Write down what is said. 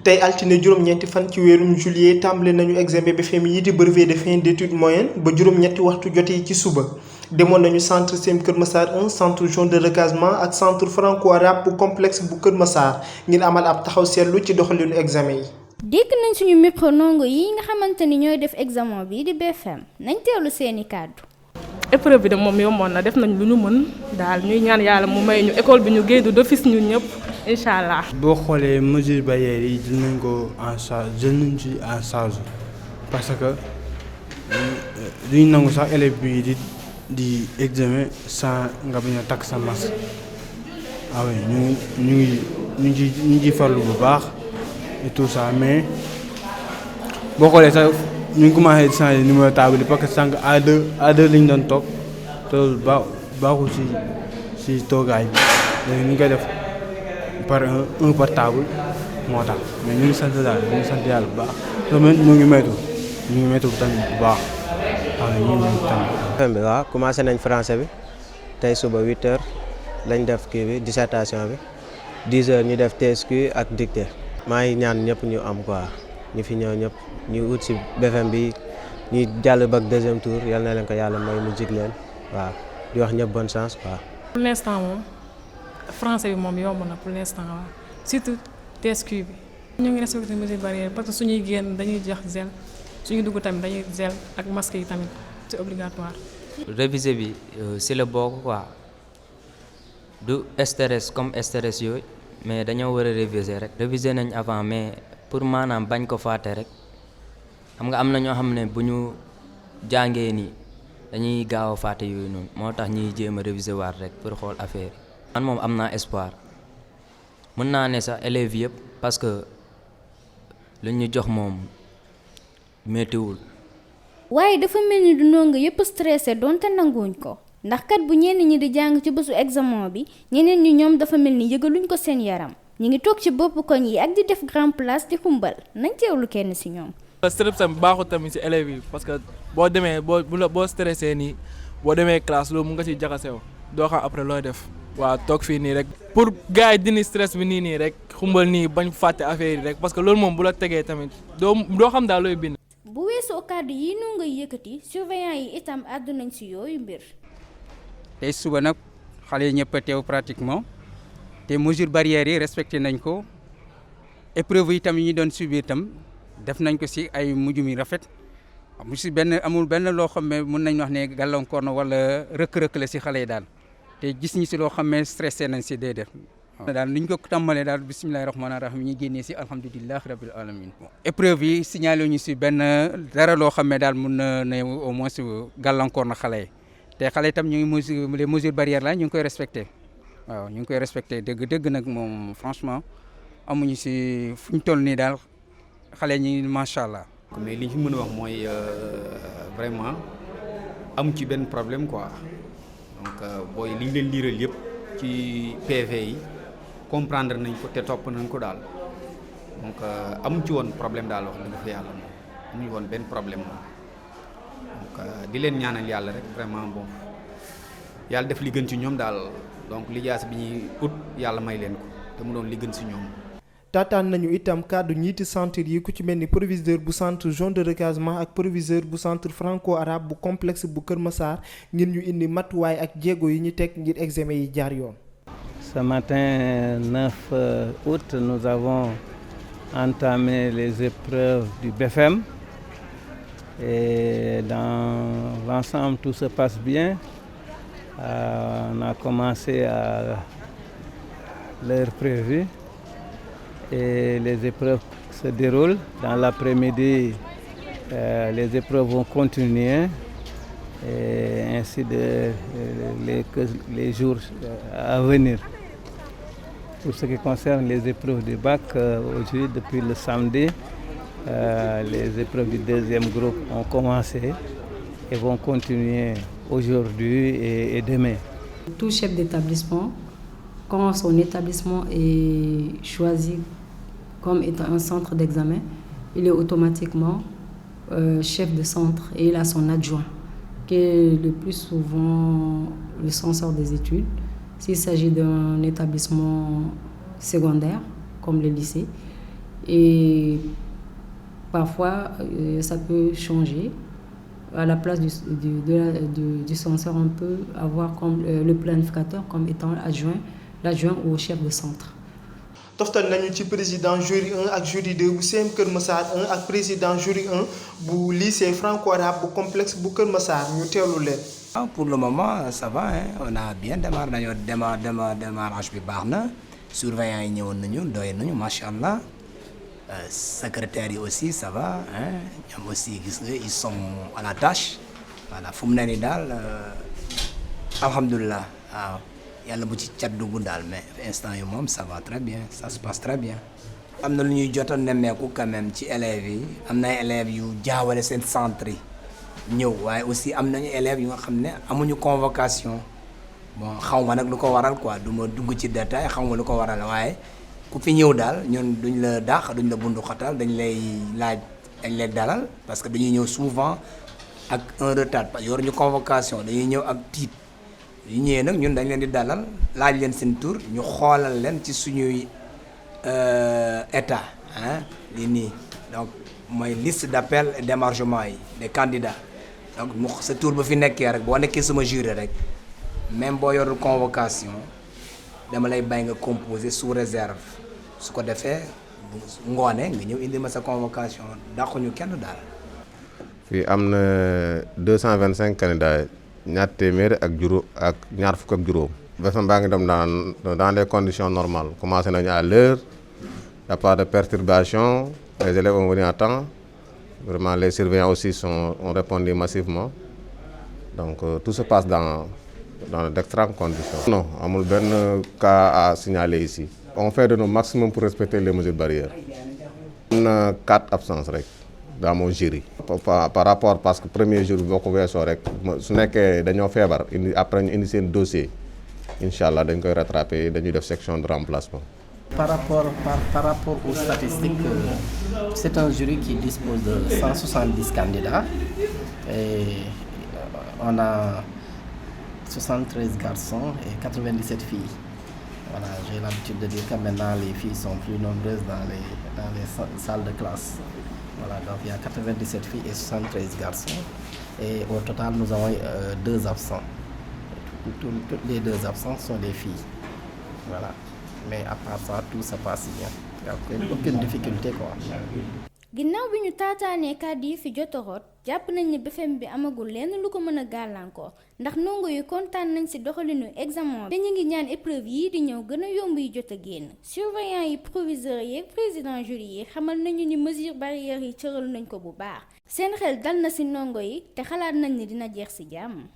tey altine juróom-ñeenti fan ci weerum juillet tàmbale nañu examen BFEM yi di brevet de fin d'études moyennes ba juróom-ñetti waxtu jotee ci suba demoon nañu centre CEM Kër Massar 1 centre jaune de recasement ak centre franco-arabe bu complexe bu Kër Massar ngir amal ab taxaw seetlu ci doxalinu examen yi. dégg nañ suñu micro ndongo yi nga xamante ni ñooy def examen bi di BFEM nañ teewlu seeni kàddu. épreuve bi de moom yomboon na def nañ lu ñu mën daal ñuy ñaan yàlla mu may ñu école bi ñu génn d'office ñun ñëpp incha allah. boo xoolee mesures barrières yi jël nañ ko en charge parce que duñ nangu sax élève bi di examen sans nga bañ a takk sa masque waaw ñu ngi farlu bu baax et tout ça mais boo xoolee sax ñu ngi commencé di changer numéro table yi parce que sànq A2 lañ doon toog te baaxul si toogaay bi léegi ñu ngi koy def par un par table moo tax mais ñu ngi sant daal ñu ngi sant yàlla bu baax te ñu ngi méttu tamit bu baax waaw ñu ngi méttu tamit. bi waaw commencé nañ français bi tey suba 8h lañ def kii bi dissertation bi 10h ñu def TSQ ak dictée. maa ngi ñaan ñëpp ñu am quoi ñu fi ñëw ñëpp ñu ut si BFEM bi ñuy jàll bac deuxième tour yal na leen ko yàlla may mu jig leen waaw di wax ñëpp bonne chance quoi. pour l'instant moom français bi moom yomb na pour l'instant waaw surtout TSQ bi. ñu ngi respecté mesures barrières parce que suñuy génn dañuy jox gel suñuy dugg tamit dañuy gel ak masque yi tamit c'est obligatoire. réviser bi si la bokk quoi du stress comme stress yooyu mais dañoo war a réviser rek. réviser nañ avant mais pour maanaam bañ ko fàtte rek xam nga am na ñoo xam ne bu ñu jàngee nii dañuy gaaw a fàtte yooyu noonu moo tax ñuy jéem a réviser waat rek pour xool affaire yi. man moom am naa espoir mën naa ne sax élèves yëpp parce que lu ñu jox moom méttiwul. waaye dafa mel ni du ndongo yëpp stressé donte nanguwuñ ko ndax kat bu ñenn ñi di jàng ci bésu examen bi ñeneen ñi ñoom dafa mel ni yëgaluñ ko seen yaram ñu ngi toog ci bopp koñ yi ak di def grand place di xumbal nañ teewlu kenn ci ñoom. stress tamit baaxul tamit ci élèves yi parce que boo demee boo stressé nii boo demee classe loolu mu nga ciy jaxasew doo xam après looy def. waaw toog fii nii rek pour gars yi dindi stress bi nii rek xumbal nii bañ fàtte affaire yi rek parce que loolu moom bu la tegee tamit doo xam daal looy bind. bu weesoo kàddu yi nu ngay yëkkati surveillant yi itam àddu nañ ci yooyu mbir. tey suba nag xale yi ñëpp a teew pratiquement te mesures barrières yi respecté nañ ko épreuve yi tam yi ñu doon subir tam def nañ ko ci ay mujj mi rafet amul benn loo xam ne mën nañ wax ne gàllankoor na wala rëkk-rëkk la ci xale yi daal te gis ñi ci loo xam ne stressé nañ ci déedéet. daal ni ñu ko tàmbalee daal bisimilahi rahmaani rahim ñu génnee ci alhamdulilah rabil alamin épreuve yi signalé ñu ci benn dara loo xam ne daal mun na ne au moins gàllankoor na xale yi te xale itam ñu ngi les mesures barrières la ñu ngi koy respecté waaw ñu ngi koy respecté dëgg nag moom franchement amuñu ci fu ñu toll nii daal xale ñi macha allah. mais li ñu mën a wax mooy vraiment amu ci benn problème quoi donc booy li ñu leen liiral yëpp ci PV yi. comprendre nañ ko te topp nañ ko daal donc amuñ ci woon problème daal wax dëgg fa yàlla moom amuñu woon benn problème moom donc di leen ñaanal yàlla rek vraiment bon yàlla def li gën ci ñoom daal donc lijaas bi ñuy ut yàlla may leen ko te mu doon li gën ci ñoom. taataan nañu itam kàddu ñiiti centre yi ku ci mel ni proviseur bu centre jaune de recasement ak proviseur bu centre franco-arabe bu complexe bu Kër Massar ngir ñu indi matuwaay ak jéego yi ñu teg ngir examen yi jaar yoon. Ce matin 9 août, nous avons entamé les épreuves du BFEM et dans l'ensemble tout se passe bien. On a commencé à l'heure prévue et les épreuves se déroulent. Dans l'après-midi, les épreuves vont continuer et ainsi les jours à venir. Pour ce qui concerne les épreuves du bac, aujourd'hui, depuis le samedi, les épreuves du deuxième groupe ont commencé et vont continuer aujourd'hui et demain. Tout chef d'établissement, quand son établissement est choisi comme étant un centre d'examen, il est automatiquement chef de centre et il a son adjoint, qui est le plus souvent le censeur des études. S'il s'agit d'un établissement secondaire, comme le lycée, Et parfois, ça peut changer. À la place du censeur, on peut avoir comme le planificateur comme étant l'adjoint au chef de centre. toftal nañu ci président jury 1 ak jury 2 bu CM Kër Massar 1 ak président jury 1 bu lycée franco-arabe bu complexe bu Kër Massar ñu teewlu leen. Pour le moment ça va hein, on a bien démarré nañoo démarrage bi baax na surveillant yi ñëwoon nañu doy nañu macha allah secrétaires yi aussi ça va hein, ñoom aussi gis nga ils sont à la tâche voilà fu mu ne nii daal alhamdulilah waaw. yàlla bu ci cat dugg daal mais instant yi moom ça va très bien ça se passe très bien. am na lu ñuy jot a nemmeeku quand même ci élèves yi am na élèves yu jaawale seen centre yi ñëw waaye aussi am nañu élèves yu nga xam ne amuñu convocation bon xaw ma nag lu ko waral quoi du ma dugg ci détail xaw ma lu ko waral waaye ku fi ñëw daal ñun duñ la dàq duñ la bundu xatal dañ lay laaj dañ lay dalal parce que dañuy ñëw souvent ak un retard parce que yoruñu convocation dañuy ñëw ak tiit. yu ñëwee nag ñun dañ leen di dalal laaj leen seen tur ñu xoolal leen ci suñuy état ah lii nii donc mooy liste d'appel et d'émargement yi des candidats donc mu sa tur ba fi nekkee rek boo nekkee sama jury rek même boo yorul convocation dama lay bàyyi nga composer sous réserve su ko defee ngoone nga ñëw indi ma sa convocation dàquñu kenn daal. fii am na 225 candidats. ñaar téeméer ak ñaar fukk ak juróom. Versement baa ngi dem dans les conditions normales commencé nañu à l'heure, il n'y a pas de perturbation, les élèves ont venu à temps, vraiment les surveillants aussi ont répondu massivement, donc tout se passe dans d'extrêmes conditions. Non, amul benn cas à signaler ici. On fait de notre maximum pour respecter les mesures barrières. On a 4 absences rek. Dans mon jury par rapport parce que premier jour boo ko weesoo rek su nekkee dañoo feebar après ñu indi seen dossier incha allah dañ koy rattraper dañuy def section de remplacement. Par rapport aux statistiques, c'est un jury qui dispose de 170 candidats et on a 73 garçons et 97 filles. Voilà, j'ai l'habitude de dire que maintenant les filles sont plus nombreuses dans les salles de classe. Voilà, donc il y a 97 filles et 73 garçons. Et au total, nous avons 2 absents. Toutes les 2 absents sont des filles. Voilà. Mais à part ça, tout se passe bien. Il n'y a aucune difficulté, quoi. ginnaaw bi ñu taataanee kàddu yi fi jot a rot jàpp nañ ne BFEM bi amagul lenn lu ko mën a gàllankoor ndax ndongo yu kontaan nañ ci doxalinu examen bi te ñu ngi ñaan épreuve yi di ñëw gën a yomb yi jot a génn surveillant yi proviseurs yi ak président jury yi xamal nañu ni mesure barrière yi cëral nañ ko bu baax seen xel dal na ci ndongo yi te xalaat nañ ne dina jeex ci jàmm.